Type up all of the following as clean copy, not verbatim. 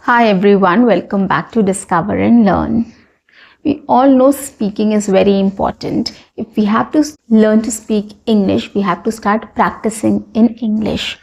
Hi everyone, welcome back to Discover and Learn. We all know speaking is very important. If we have to learn to speak English, we have to start practicing in English,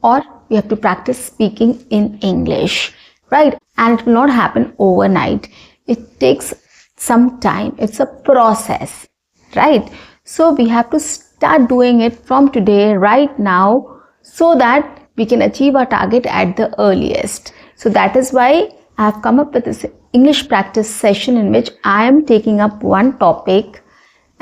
or we have to practice speaking in English, right? And it will not happen overnight. It takes some time. It's a process, right? So we have to start doing it from today, right now, so that we can achieve our target at the earliest. So that is why I have come up with this English practice session in which I am taking up one topic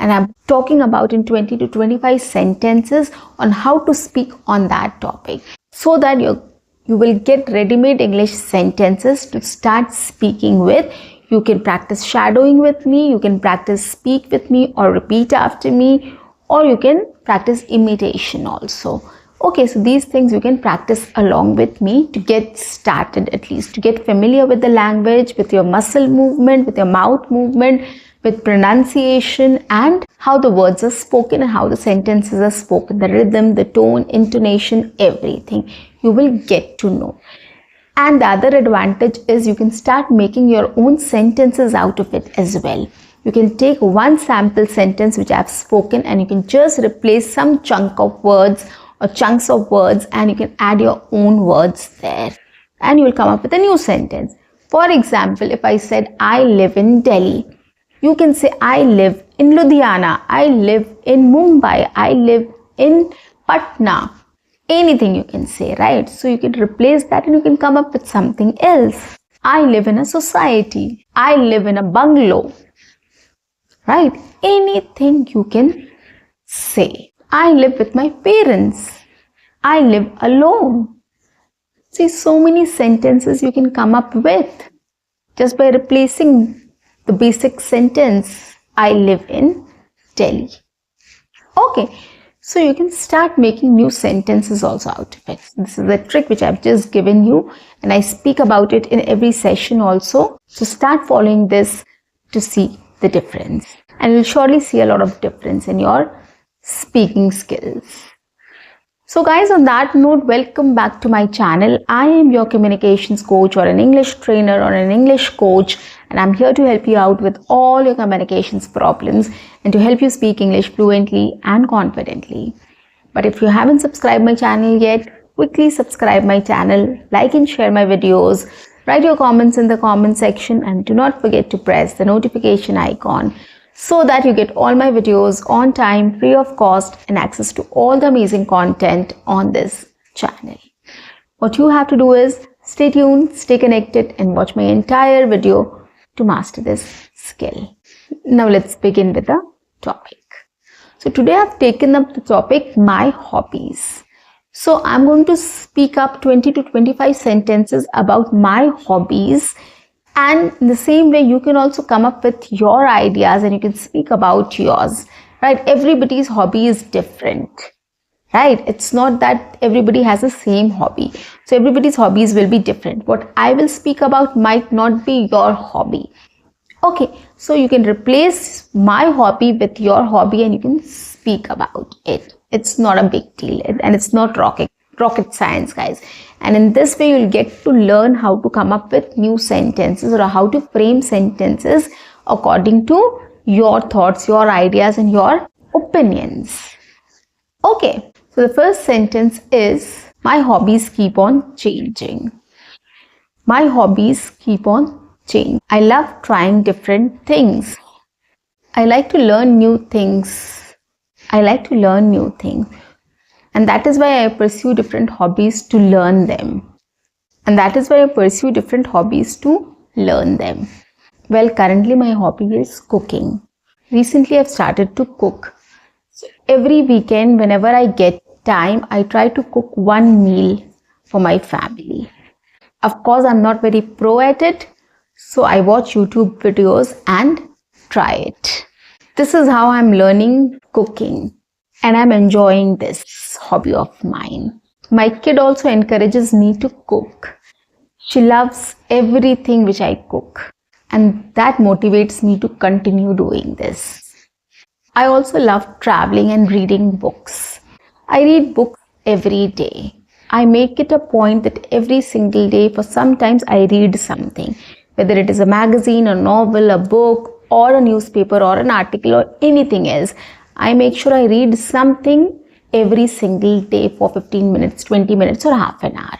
and I'm talking about in 20 to 25 sentences on how to speak on that topic, so that you will get ready-made English sentences to start speaking with. You can practice shadowing with me, you can practice speak with me or repeat after me, or you can practice imitation also. Okay, so these things you can practice along with me to get started, at least to get familiar with the language, with your muscle movement, with your mouth movement, with pronunciation and how the words are spoken and how the sentences are spoken, the rhythm, the tone, intonation, everything you will get to know. And the other advantage is you can start making your own sentences out of it as well. You can take one sample sentence which I have spoken and you can just replace some chunk of words or chunks of words and you can add your own words there and you will come up with a new sentence. For example, if I said I live in Delhi, you can say I live in Ludhiana, I live in Mumbai, I live in Patna. Anything you can say, right? So you can replace that and you can come up with something else. I live in a society, I live in a bungalow, right? Anything you can say. I live with my parents. I live alone. See, so many sentences you can come up with just by replacing the basic sentence, I live in Delhi. Okay, so you can start making new sentences also out of it. This is the trick which I've just given you and I speak about it in every session also. So start following this to see the difference. And you'll surely see a lot of difference in your speaking skills. So guys, on that note, welcome back to my channel. I am your communications coach or an English trainer or an English coach, and I'm here to help you out with all your communications problems and to help you speak English fluently and confidently. But if you haven't subscribed my channel yet, quickly subscribe my channel, like and share my videos, write your comments in the comment section, and do not forget to press the notification icon so that you get all my videos on time, free of cost, and access to all the amazing content on this channel. What you have to do is stay tuned, stay connected, and watch my entire video to master this skill. Now let's begin with the topic. So today I've taken up the topic, my hobbies. So I'm going to speak up 20 to 25 sentences about my hobbies. And in the same way, you can also come up with your ideas and you can speak about yours, right? Everybody's hobby is different, right? It's not that everybody has the same hobby. So everybody's hobbies will be different. What I will speak about might not be your hobby. Okay, so you can replace my hobby with your hobby and you can speak about it. It's not a big deal and it's not rocket science, guys. And in this way, you'll get to learn how to come up with new sentences or how to frame sentences according to your thoughts, your ideas, and your opinions. Okay, so the first sentence is, my hobbies keep on changing. My hobbies keep on changing. I love trying different things. I like to learn new things. I like to learn new things. And that is why I pursue different hobbies to learn them. And that is why I pursue different hobbies to learn them. Well, currently my hobby is cooking. Recently I've started to cook. So every weekend, whenever I get time, I try to cook one meal for my family. Of course, I'm not very pro at it. So I watch YouTube videos and try it. This is how I'm learning cooking. And I'm enjoying this hobby of mine. My kid also encourages me to cook. She loves everything which I cook. And that motivates me to continue doing this. I also love traveling and reading books. I read books every day. I make it a point that every single day for sometimes I read something, whether it is a magazine, a novel, a book, or a newspaper, or an article, or anything else. I make sure I read something every single day for 15 minutes, 20 minutes, or half an hour.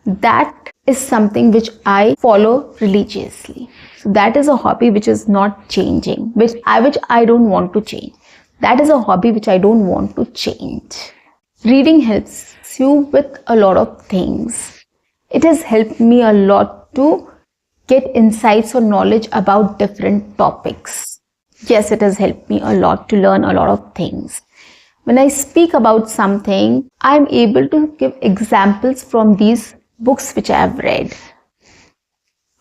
That is something which I follow religiously. So that is a hobby which is not changing, which I don't want to change. That is a hobby which I don't want to change. Reading helps you with a lot of things. It has helped me a lot to get insights or knowledge about different topics. Yes, it has helped me a lot to learn a lot of things. When I speak about something, I'm able to give examples from these books which I have read.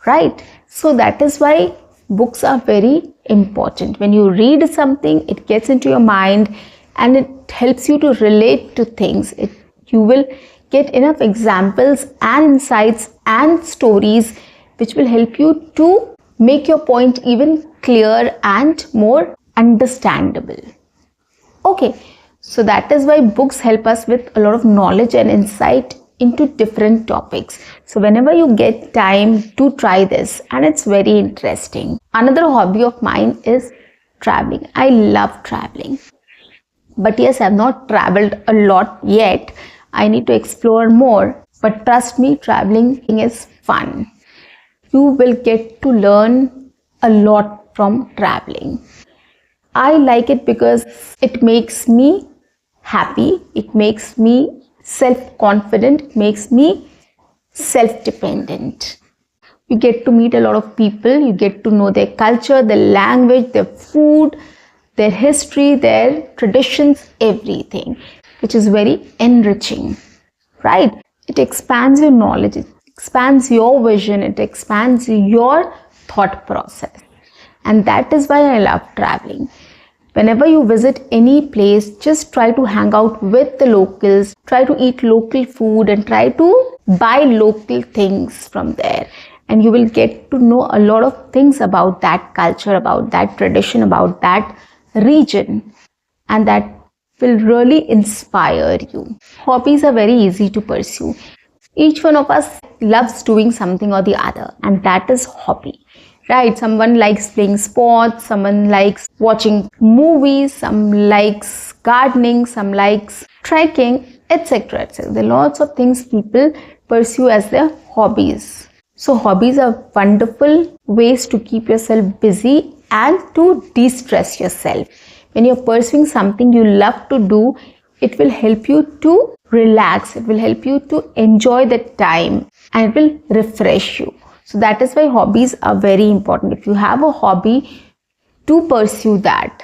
Right? So that is why books are very important. When you read something, it gets into your mind and it helps you to relate to things. You will get enough examples and insights and stories which will help you to make your point even clear and more understandable. Okay, so that is why books help us with a lot of knowledge and insight into different topics. So whenever you get time to try this, and it's very interesting. Another hobby of mine is traveling. I love traveling. But yes, I've not traveled a lot yet. I need to explore more. But trust me, traveling is fun. You will get to learn a lot from traveling. I like it because it makes me happy. It makes me self-confident. It makes me self-dependent. You get to meet a lot of people. You get to know their culture, their language, their food, their history, their traditions, everything, which is very enriching, right? It expands your knowledge, it expands your vision, it expands your thought process. And that is why I love traveling. Whenever you visit any place, just try to hang out with the locals, try to eat local food and try to buy local things from there. And you will get to know a lot of things about that culture, about that tradition, about that region. And that will really inspire you. Hobbies are very easy to pursue. Each one of us loves doing something or the other, and that is hobby. Right, someone likes playing sports, someone likes watching movies, some likes gardening, some likes trekking, etc. etc. There are lots of things people pursue as their hobbies. So hobbies are wonderful ways to keep yourself busy and to de-stress yourself. When you're pursuing something you love to do, it will help you to relax, it will help you to enjoy the time, and it will refresh you. So that is why hobbies are very important. If you have a hobby, to pursue that.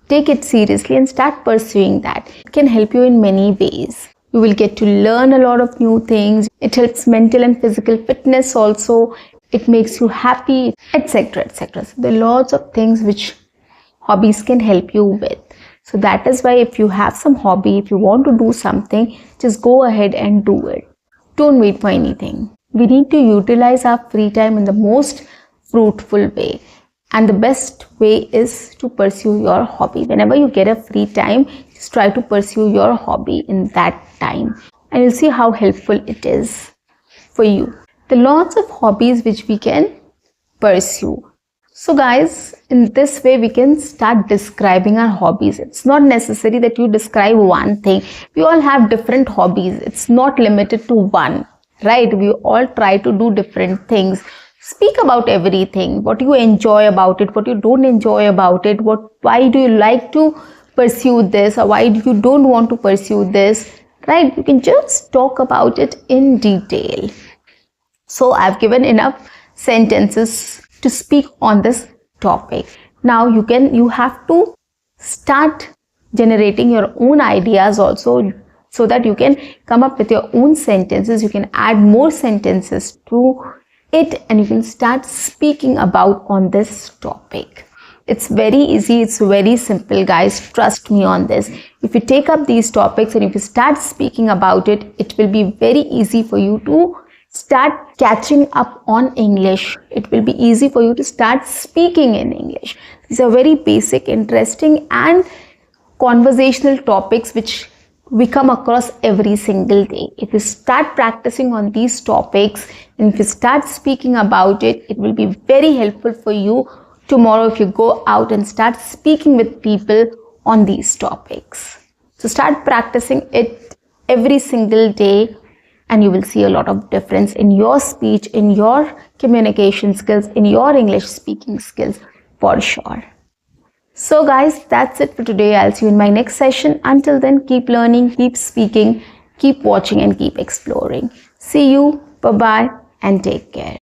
Take it seriously and start pursuing that. It can help you in many ways. You will get to learn a lot of new things. It helps mental and physical fitness also. It makes you happy, etc. etc. So there are lots of things which hobbies can help you with. So that is why if you have some hobby, if you want to do something, just go ahead and do it. Don't wait for anything. We need to utilize our free time in the most fruitful way. And the best way is to pursue your hobby. Whenever you get a free time, just try to pursue your hobby in that time. And you'll see how helpful it is for you. There are lots of hobbies which we can pursue. So guys, in this way we can start describing our hobbies. It's not necessary that you describe one thing. We all have different hobbies. It's not limited to one. Right? We all try to do different things. Speak about everything. What you enjoy about it, what you don't enjoy about it, why do you like to pursue this, or why do you don't want to pursue this, right? You can just talk about it in detail. So I've given enough sentences to speak on this topic. Now you have to start generating your own ideas also, so that you can come up with your own sentences. You can add more sentences to it and you can start speaking about on this topic. It's very easy, it's very simple, guys. Trust me on this. If you take up these topics and if you start speaking about it, it will be very easy for you to start catching up on English. It will be easy for you to start speaking in English. These are very basic, interesting and conversational topics which we come across every single day. If you start practicing on these topics and if you start speaking about it, it will be very helpful for you tomorrow if you go out and start speaking with people on these topics. So start practicing it every single day and you will see a lot of difference in your speech, in your communication skills, in your English speaking skills for sure. So guys, that's it for today. I'll see you in my next session. Until then, keep learning, keep speaking, keep watching and keep exploring. See you. Bye-bye and take care.